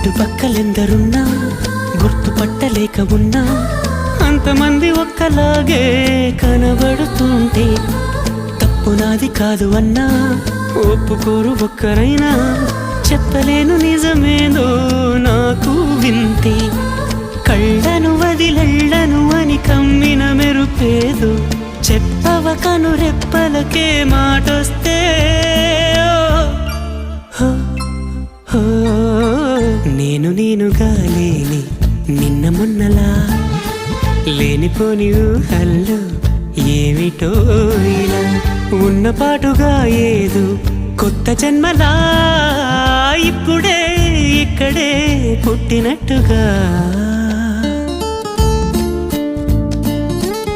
చుట్టుపక్కలెందరున్నా గుర్తుపట్టలేక ఉన్నా అంతమంది ఒక్కలాగే కనబడుతుంటే తప్పు నాది కాదు అన్నా ఒప్పుకోరు ఒక్కరైనా చెప్పలేను నిజమేదో నాకు వింతే కళ్ళను వదిలెళ్ళను అని కమ్మిన మెరుపేదో చెప్పవ కను రెప్పలకే మాటొస్తే నేనుగా లేని నిన్న మొన్నలా లేనిపోని ఊహల్లో ఏమిటో ఇలా ఉన్న పాటుగా ఏదో కొత్త జన్మలా ఇప్పుడే ఇక్కడే పుట్టినట్టుగా